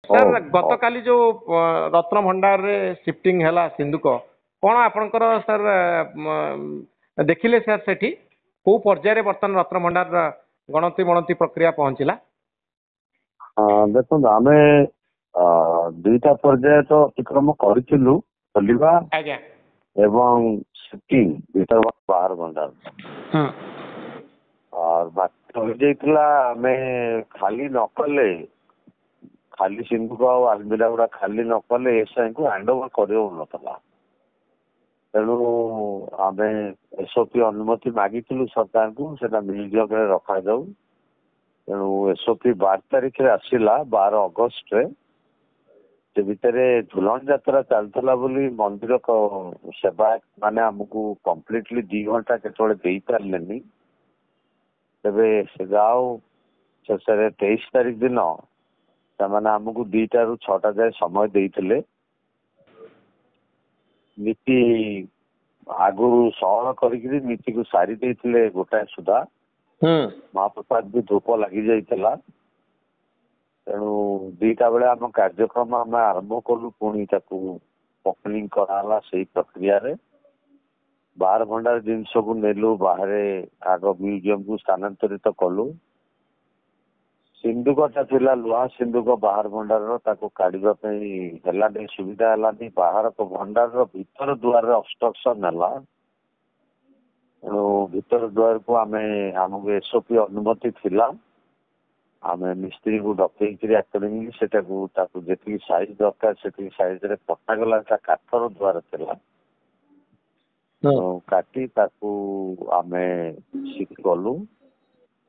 Sir ହଉ गतकाली जो रत्न भंडार रे शिफ्टिंग हैला सिंधुक कौन आपनकर सर देखिले सर सेठी को पर्याय बर्तमान रत्न भंडार गणति गणति प्रक्रिया पहुंचला देखो आम दुईटा पर्याय तो अतिक्रम करूँ खोलिबा आज्ञा एवं शिफ्टिंग दुईटा बाहर भंडार और बाकी हो जाइला आमे खाली न कले खाली सिंधुक आलमिरा गुड़ा खाली न कले एसआई को हैंड ओवर कर तेणु आम एसओपी अनुमति मागिलु सरकार को म्यूजियम रखा जाऊ तेणु एसओपी 12 तारिख आसला 12 अगस्त से भितर झुलन यात्रा चलता बोली मंदिर सेवा माने आमको कम्प्लीटली 2 घंटा केतले दे पारे तेरे से जाओ शेष 23 तारिख दिन से आमको 2टा ରୁ 6टा जाए समय देते नीति आगु सहल करी नीति को सारी देते गोटाए सुधा महाप्रसाद भी धूप लगी जाइला तेणु 2टा बेले आम कार्यक्रम आम आरंभ कलु पुणी ओपनिंग कराला से प्रक्रिया रे 12 भंडार जिनस को नेलु बाहर आग म्यूजियम को स्थानांतरित कलु सिंधुकटा थिला लुहा सिंधुक बाहर भंडार काढ़ापी सुविधा है बाहर भंडार भीतर दुआर अब्स्ट्रक्शन है तेणु भीतर द्वार को आम आमको एसओपी अनुमति थिला आम मिस्त्री को डकई अकॉर्डिंगली जी साइज दरकार से साइज रे पटागला काठर द्वार थिला काटी आम सिफ्ट कलु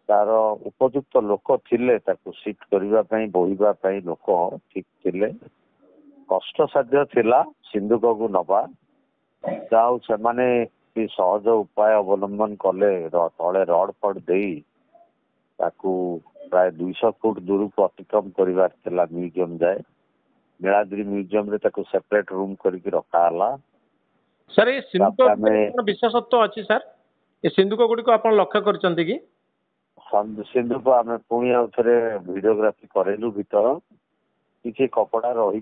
तार उपयुक्त लोक थिले सिफ्ट करने बोहिबा लोक ठीक थिले कष्ट साध्य थिला सिंधुक को नवा जाऊ से सहज उपाय अवलंबन कले तले रड फड दे प्राय 200 फुट दूर को अतिक्रम कर म्यूजियम जाए नीलाद्री म्यूजियम रे सेपरेट रूम करके रखाला सर ये सिंधुक विशेषत्व अच्छी सर ये सिंधुक गुड़ी को आप लक्ष्य करछंती कि सिंधुक आम पुणी आउ थे भिडियोग्राफी करेलु भीतर किसी कपड़ा रही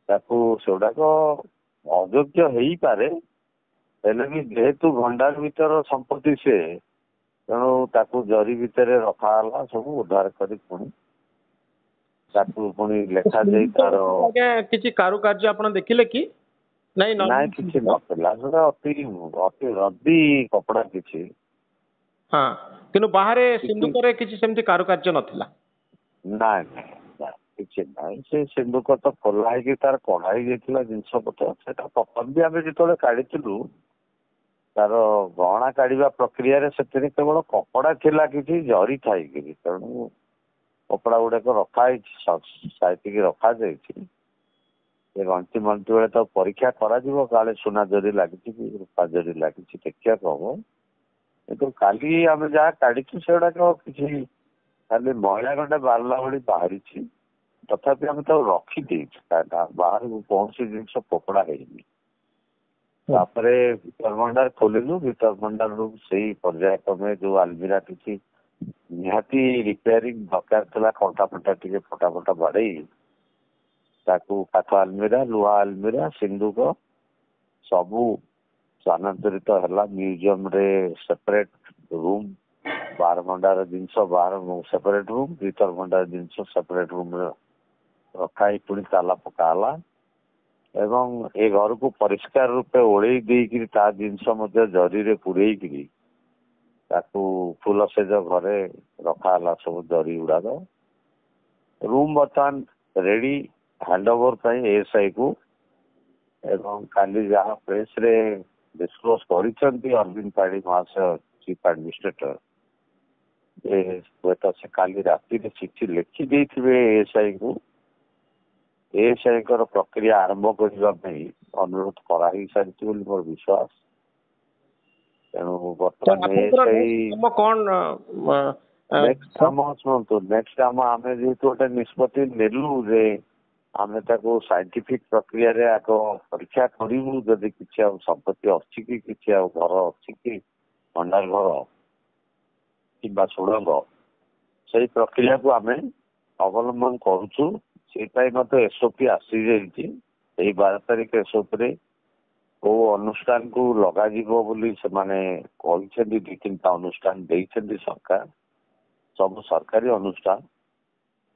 सेगुड़ाक अयोग्य हो पारे हेले भी जेहेतु भंडार भीतर संपत्ति से तेणु ताकू जरी भितर रखाला सब उद्धार कर पुणी लेखा जाई तार किछि कारुकार्य आपण देखिले कि नहीं नहीं किछि नथिला अति अति रद्दी कपड़ा किछि हाँ किनु बाहरे सिंधुक रे किछि सेमति कारुकार्य नथिला किसी ना से सिंधुक तो खोलाई तार कढ़ाई जाइला जिनस पत्र से प्रथम भी आम जो काढ़ीलु तार गहना काढ़ा प्रक्रिया से केवल कपड़ा थिला किसी जरी थाई तेणु कपड़ा गुड़ाक रखाई साइटिक रखा गंटी मंटी बेले तो परीक्षा करा सुना जरी लगी रूपा जरी लगी देखा हम कितु काली आम जहाँ काढ़ी से गुड़ाक किसी खाली महिला गंडा बारला भाई बाहरी तथापि आम रखी बाहर कौन जिन फोपड़ा है भीतर भंडार खोलु भीतर भंडार से पर्याय क्रमे जो आलमिरा किसी निहाती रिपेयरिंग दरकार था कंटा फंटा टे फटा फटा बाड़े काठ आलमिरा लुहा आलमिरा सिंधुक सबू स्थानांतरित है म्यूजियम रे सेपरेट रूम बाहर भंडार जिनस बाहर सेपरेट रूम भीतर भंडार जिनस सेपरेट रूम रखाई पुणी ताला पकाला एवं ए घर को परिष्कार रूपे ओढ़े देकर ता जिनस जरी पुरे फुल सेज घरे रखाला सब जरी गुड़ाक रूम बर्तमान रेडी हैंड ओवर एएसआई को एवं काली जहाँ प्रेस रे डिस्क्लोज कर अरविंद पाढ़ी महाशय चीफ एडमिनिस्ट्रेटर हुए से काली राति चिठी लिखि देथिबे एएसआई को एएसआई प्रक्रिया आरंभ करने अनुरोध कराई सारी मोर विश्वास तेणु बर्तमान शुणु नेक्स्ट आम आम जेहतु गोटे निष्पत्ति नेलु जे आम साइंटिफिक प्रक्रिया रे आग परीक्षा करूँ जदि किसी संपत्ति अच्छी कि किसी घर अच्छी कि भंडार घर कि सुड़ंग से प्रक्रिया को आम ଅବଲମ୍ବନ କରୁଛୁ। ସେଇପାଇଁ ମଧ୍ୟ ଏସ୍ଓପି ଆସିଯାଇଛି। ଏଇ 12 ତାରିଖ ଏସ୍ଓପିରେ କୋଉ ଅନୁଷ୍ଠାନକୁ ଲଗାଯିବ ବୋଲି ସେମାନେ କହିଛନ୍ତି। 2-3ଟା ଅନୁଷ୍ଠାନ ଦେଇଛନ୍ତି ସରକାର, ସବୁ ସରକାରୀ ଅନୁଷ୍ଠାନ।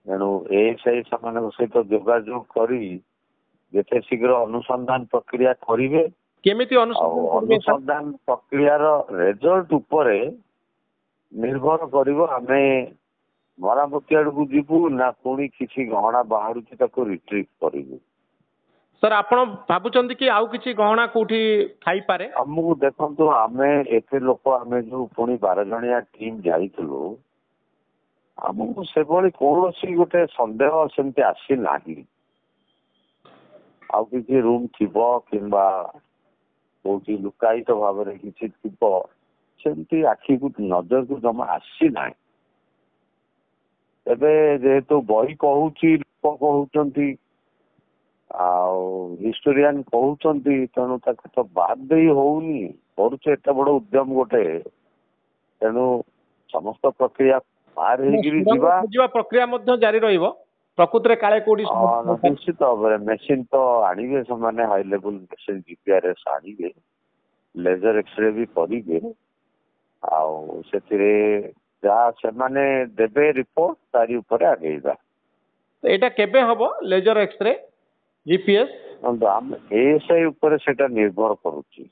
ତେଣୁ ଏଏସ୍ଆଇ ସେମାନଙ୍କ ସହିତ ଯୋଗାଯୋଗ କରି ଯେତେ ଶୀଘ୍ର ଅନୁସନ୍ଧାନ ପ୍ରକ୍ରିୟା କରିବେ। କେମିତି ଆଉ ଅନୁସନ୍ଧାନ ପ୍ରକ୍ରିୟାର ରେଜଲ୍ଟ ଉପରେ ନିର୍ଭର କରିବ ଆମେ ମରାମତି ଆଡକୁ ଯିବୁ ନା ପୁଣି କିଛି ଗହଣା ବାହାରୁଛି ତାକୁ ରିଟ୍ରିଭ୍ କରିବୁ। ସାର୍ ଆପଣ ଭାବୁଛନ୍ତି କି ଆଉ କିଛି ଗହଣା କୋଉଠି ଥାଇପାରେ? ଆମକୁ ଦେଖନ୍ତୁ, ଆମେ ଏତେ ଲୋକ ଆମେ ଯୋଉ ପୁଣି 12 ଜଣିଆ ଟିମ୍ ଯାଇଥିଲୁ, ଆମକୁ ସେଭଳି କୌଣସି ଗୋଟେ ସନ୍ଦେହ ସେମିତି ଆସିନାହିଁ। ଆଉ କିଛି ରୁମ୍ ଥିବ କିମ୍ବା କୋଉଠି ଲୁକାୟିତ ଭାବରେ କିଛି ଥିବ ସେମିତି ଆଖିକୁ ନଜରକୁ ଜମା ଆସିନାହିଁ। ଏବେ ଯେହେତୁ ବହି କହୁଛି, ଲୋକ କହୁଛନ୍ତି, ଆଉ ହିଷ୍ଟୋରିଆନ କହୁଛନ୍ତି, ତେଣୁ ତାକୁ ତ ବାଦ ଦେଇ ହଉନି। କରୁଛେ ଏତେ ବଡ ଉଦ୍ୟମ ଗୋଟେ, ତେଣୁ ସମସ୍ତ ପ୍ରକ୍ରିୟା ପାର ହେଇକିରି ଯିବା ପ୍ରକ୍ରିୟା ମଧ୍ୟ ଜାରି ରହିବ। ପ୍ରକୃତରେ କାଳେ କୋଉଠି ନିଶ୍ଚିତ ଭାବରେ ମେସିନ ତ ଆଣିବେ ସେମାନେ, ହାଇ ଲେବୁଲ ମେସିନ ଜିପିଆରଏସ୍ ଆଣିବେ, ଲେଜର ଏକ୍ସରେ ବି କରିବେ। ଆଉ ସେଥିରେ ଯାହା ସେମାନେ ଦେବେ ରିପୋର୍ଟ, ତାରି ଉପରେ ଆଗେଇବା। ଏଇଟା କେବେ ହବ ଲେଜର ଏକ୍ସରେ ଜିପିଏସ୍? ଆମେ ଏଏସ୍ଆଇ ଉପରେ ସେଟା ନିର୍ଭର କରୁଛି,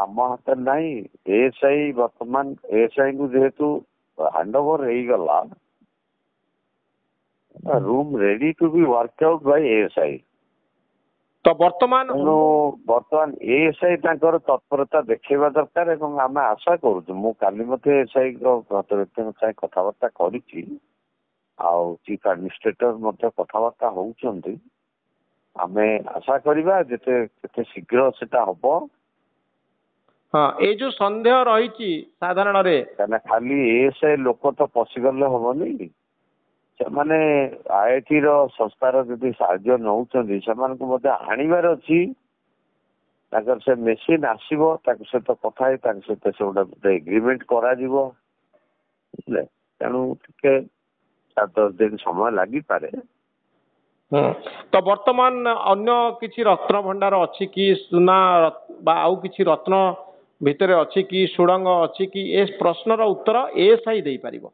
ଆମ ହାତରେ ନାହିଁ। ଏଏସ୍ଆଇ ବର୍ତ୍ତମାନ ଏଏସ୍ଆଇ କୁ ଯେହେତୁ ହ୍ୟାଣ୍ଡ ଓଭର ହେଇଗଲା, room ready to be work out by ASI. ତ ବର୍ତ୍ତମାନ ଏଏସ୍ଆଇ ତାଙ୍କର ତତ୍ପରତା ଦେଖେଇବା ଦରକାର ଏବଂ ଆମେ ଆଶା କରୁଛୁ, ମୁଁ କାଲି ମଧ୍ୟ ଏଏସ୍ଆଇ ବ୍ୟକ୍ତିଙ୍କ ସାଙ୍ଗେ କଥାବାର୍ତ୍ତା କରିଛି, ଆଉ ଚିଫ୍ ଆଡମିନିଷ୍ଟ୍ରେଟର ମଧ୍ୟ କଥାବାର୍ତ୍ତା ହଉଛନ୍ତି। ଆମେ ଆଶା କରିବା ଯେତେ ଶୀଘ୍ର ସେଟା ହବ। ହଁ, ଏଇ ଯୋଉ ସନ୍ଦେହ ରହିଛି ସାଧାରଣରେ, କାହିଁକିନା ଖାଲି ଏଏସ୍ଆଇ ଲୋକ ତ ପଶିଗଲେ ହବନି। ସେମାନେ ଆଇଆଇଟି ର ସଂସ୍ଥାର ଯଦି ସାହାଯ୍ୟ ନେଉଛନ୍ତି, ସେମାନଙ୍କୁ ମଧ୍ୟ ଆଣିବାର ଅଛି। ତାଙ୍କର ସେ ମେସିନ ଆସିବ, ତାଙ୍କ ସହିତ କଥା ହେଇ ତାଙ୍କ ସହିତ ସେ ଗୋଟେ ଏଗ୍ରିମେଣ୍ଟ କରାଯିବ, ବୁଝିଲେ। ତେଣୁ ଟିକେ 7-10 ଦିନ ସମୟ ଲାଗିପାରେ। ତ ବର୍ତ୍ତମାନ ଅନ୍ୟ କିଛି ରତ୍ନ ଭଣ୍ଡାର ଅଛି କି, ସୁନା ବା ଆଉ କିଛି ରତ୍ନ ଭିତରେ ଅଛି କି, ସୁଡ଼ଙ୍ଗ ଅଛି କି? ଏ ପ୍ରଶ୍ନର ଉତ୍ତର ଏଏସ୍ଆଇ ଦେଇପାରିବ।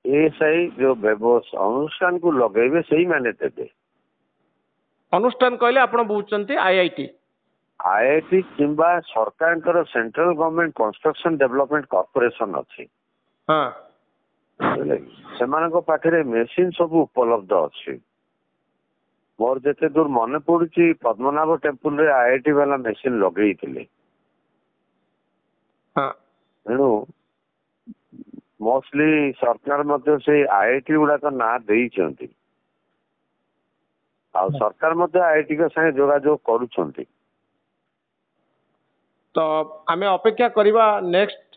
ଏଏସ୍ଆଇ ଯୋଉ ଅନୁଷ୍ଠାନକୁ ଲଗେଇବେ ସେଇମାନେ ଦେବେ। ଅନୁଷ୍ଠାନ କହିଲେ ଆପଣ ବୁଝୁଛନ୍ତି ଆଇଆଇଟି? ଆଇଆଇଟି କିମ୍ବା ସରକାରଙ୍କର central government construction development corporation ଅଛି, ସେମାନଙ୍କ ପାଖରେ ମେସିନ ସବୁ ଉପଲବ୍ଧ ଅଛି। ମୋର ଯେତେ ଦୂର ମନେ ପଡୁଛି, ପଦ୍ମନାଭ ଟେମ୍ପୁଲରେ ଆଇଆଇଟି ବାଲା ମେସିନ ଲଗେଇଥିଲେ। ତେଣୁ ମୋଷ୍ଟଲି ସରକାର ମଧ୍ୟ ସେଇ ଆଇଆଇଟି ଗୁଡାକ ନାଁ ଦେଇଛନ୍ତି, ଆଉ ସରକାର ମଧ୍ୟ ଆଇଆଇଟି ସାଙ୍ଗେ ଯୋଗାଯୋଗ କରୁଛନ୍ତି। ତ ଆମେ ଅପେକ୍ଷା କରିବା ନେକ୍ସଟ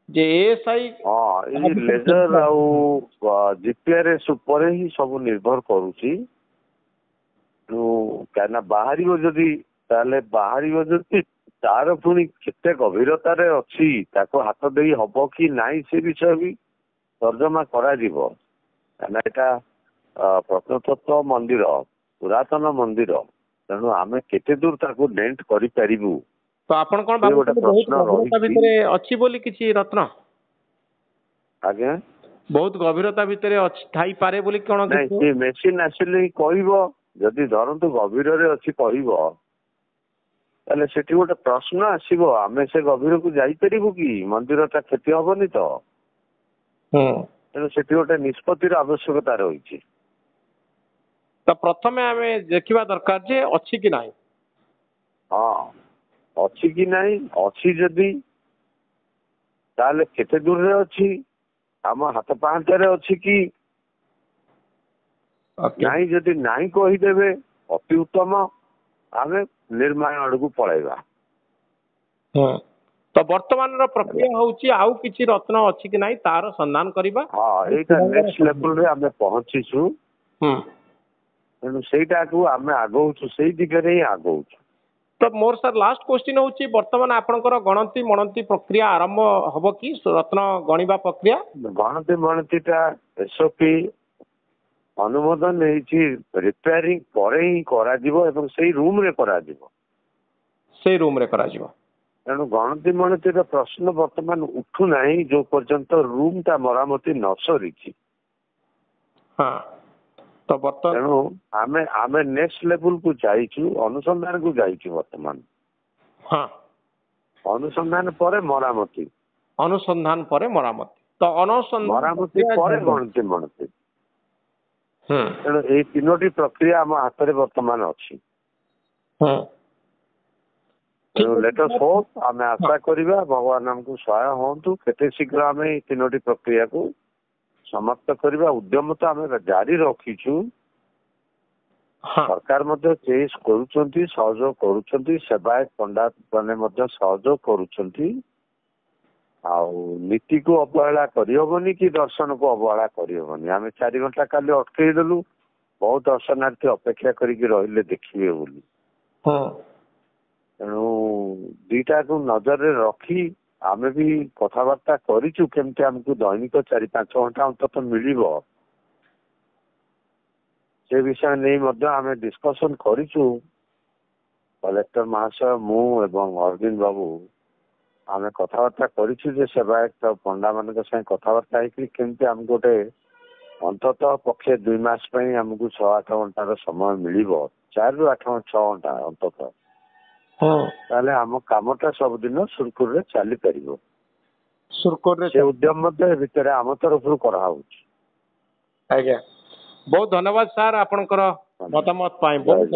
ଯେ ଏଏସ୍ଆଇ। ଏଇ ଲେଜର ଆଉ ଜିପିଆରଏସ୍ ଉପରେ ହିଁ ସବୁ ନିର୍ଭର କରୁଛି। କାହିଁକିନା ବାହାରିବ ଯଦି, ତାହେଲେ ତାର ପୁଣି କେତେ ଗଭୀରତାରେ ଅଛି, ତାକୁ ହାତ ଦେଇ ହବ କି ନାହିଁ ସେ ବିଷୟ ବି ତର୍ଜମା କରାଯିବ। କାହିଁକିନା ଏଇଟା ପ୍ରତ୍ନତତ୍ତ୍ୱ ମନ୍ଦିର, ପୁରାତନ ମନ୍ଦିର, ତେଣୁ ଆମେ କେତେ ଦୂର ତାକୁ ଡେଣ୍ଟ କରିପାରିବୁ। ତ ଆପଣ କଣ ଭାବୁଛନ୍ତି ବହୁତ ଗଭୀରତା ଭିତରେ ଅଛି ବୋଲି କିଛି ରତ୍ନ? ଆଜ୍ଞା, ବହୁତ ଗଭୀରତା ଭିତରେ ଥାଇପାରେ ବୋଲି କଣ? ନାଇଁ, ମେସିନ ଆସିଲେ ହିଁ କହିବ। ଯଦି ଧରନ୍ତୁ ଗଭୀରରେ ଅଛି କହିବ, ତାହେଲେ ସେଠି ଗୋଟେ ପ୍ରଶ୍ନ ଆସିବ, ଆମେ ସେ ଗଭୀରକୁ ଯାଇପାରିବୁ କି? ମନ୍ଦିରଟା କ୍ଷତି ହବନି ତ? ତେଣୁ ସେଠି ଗୋଟେ ନିଷ୍ପତ୍ତିର ଆବଶ୍ୟକତା ରହିଛି। ତ ପ୍ରଥମେ ଆମେ ଦେଖିବା ଦରକାର ଯେ ଅଛି କି ନାହିଁ। ଅଛି କି ନାହିଁ, ଅଛି ଯଦି ତାହେଲେ କେତେ ଦୂରରେ ଅଛି, ଆମ ହାତ ପାହାନ୍ତାରେ ଅଛି କି ନାହିଁ। ଯଦି ନାହିଁ କହିଦେବେ ଅତି ଉତ୍ତମ, ଆମେ ନିର୍ମାଣ ଆଡକୁ ପଳେଇବା। ତ ବର୍ତ୍ତମାନର ପ୍ରକ୍ରିୟା ହଉଛି ଆଉ କିଛି ରତ୍ନ ଅଛି କି ନାହିଁ ତାର ସନ୍ଧାନ କରିବା। ଏଇଟା ନେକ୍ସଟ ଲେଭେଲରେ ଆମେ ପହଞ୍ଚିଛୁ, ତେଣୁ ସେଇଟାକୁ ଆମେ ଆଗଉଛୁ, ସେଇ ଦିଗରେ ହିଁ ଆଗଉଛୁ। ତ ମୋର ସାର୍ ଲାଷ୍ଟ କ୍ୱେଶ୍ଚିନ୍ ହଉଛି, ବର୍ତ୍ତମାନ ଆପଣଙ୍କର ଗଣତି ମଣତି ପ୍ରକ୍ରିୟା ଆରମ୍ଭ ହବ କି? ରତ୍ନ ଗଣିବା ପ୍ରକ୍ରିୟା ଗଣତି ମଣତିଟା ଏସ୍ଓପି ଅନୁମୋଦନ ହେଇଛି ରିପେୟାରିଂ ପରେ ହିଁ କରାଯିବ ଏବଂ ସେଇ ରୁମ୍ ରେ କରାଯିବ। ସେଇ ରୁମ୍ ରେ କରାଯିବ। ତେଣୁ ଗଣତି ମଣତିର ପ୍ରଶ୍ନ ବର୍ତ୍ତମାନ ଉଠୁନାହିଁ ଯୋଉ ପର୍ଯ୍ୟନ୍ତ ରୁମ୍ ଟା ମରାମତି ନ ସରିଛି। ହଁ ତ ବର୍ତ୍ତମାନ ତେଣୁ ଆମେ ନେକ୍ସଟ ଲେବୁଲ କୁ ଯାଇଛୁ, ଅନୁସନ୍ଧାନ କୁ ଯାଇଛୁ ବର୍ତ୍ତମାନ। ହଁ ଅନୁସନ୍ଧାନ ପରେ ମରାମତି, ଅନୁସନ୍ଧାନ ପରେ ମରାମତି, ତ ମରାମତି ପରେ ଗଣତି ମଣତି। ହୁଁ ତେଣୁ ଏଇ ତିନୋଟି ପ୍ରକ୍ରିୟା ଆମ ହାତରେ ବର୍ତ୍ତମାନ ଅଛି। ହୁଁ ତେଣୁ ଲେଟ୍ ଅସ୍ ହୋପ୍, ଆମେ ଆଶା କରିବା ଭଗବାନ ଆମକୁ ସହାୟ ହୁଅନ୍ତୁ, କେତେ ଶୀଘ୍ର ଆମେ ଏଇ ତିନୋଟି ପ୍ରକ୍ରିୟାକୁ ସମାପ୍ତ କରିବା ଉଦ୍ୟମ ତ ଆମେ ଜାରି ରଖିଛୁ। ହଁ ସରକାର ମଧ୍ୟ ଚେଷ୍ଟା କରୁଛନ୍ତି, ସହଯୋଗ କରୁଛନ୍ତି, ସେବାୟତ ପଣ୍ଡାତ ମାନେ ମଧ୍ୟ ସହଯୋଗ କରୁଛନ୍ତି। ଆଉ ନୀତିକୁ ଅବହେଳା କରିହବନି କି ଦର୍ଶନକୁ ଅବହେଳା କରିହବନି। ଆମେ 4 ଘଣ୍ଟା କାଲି ଅଟକେଇ ଦେଲୁ, ବହୁତ ଦର୍ଶନାର୍ଥୀ ଅପେକ୍ଷା କରିକି ରହିଲେ ଦେଖିବେ ବୋଲି। ହଁ ତେଣୁ ଦିଟାକୁ ନଜରରେ ରଖି ଆମେ ବି କଥାବାର୍ତ୍ତା କରିଛୁ କେମିତି ଆମକୁ ଦୈନିକ 4-5 ଘଣ୍ଟା ଅନ୍ତତଃ ମିଳିବ, ସେ ବିଷୟ ନେଇ ମଧ୍ୟ ଆମେ ଡିସ୍କସନ କରିଛୁ। କଲେକ୍ଟର ମହାଶୟ, ମୁଁ ଏବଂ ଅରବିନ୍ଦ ବାବୁ ଆମେ କଥାବାର୍ତ୍ତା କରିଛୁ ଯେ ସେବାୟତ ପଣ୍ଡା ମାନଙ୍କ ସାଙ୍ଗେ କଥାବାର୍ତ୍ତା ହେଇକି କେମିତି ଆମକୁ ଗୋଟେ ଅନ୍ତତଃ ପକ୍ଷେ 2 ମାସ ପାଇଁ ଆମକୁ 6-8 ଘଣ୍ଟାର ସମୟ ମିଳିବ, 4ରୁ 6 ଘଣ୍ଟା ଅନ୍ତତଃ, ତାହେଲେ ଆମ କାମଟା ସବୁଦିନ ସୁରୁଖୁରୁରେ ଚାଲିପାରିବ। ସେ ଉଦ୍ୟମ ମଧ୍ୟ ଏ ଭିତରେ ଆମ ତରଫରୁ କରାହଉଛି। ଆଜ୍ଞା, ବହୁତ ଧନ୍ୟବାଦ ସାର୍ ଆପଣଙ୍କର ମତାମତ ପାଇଁ। ବହୁତ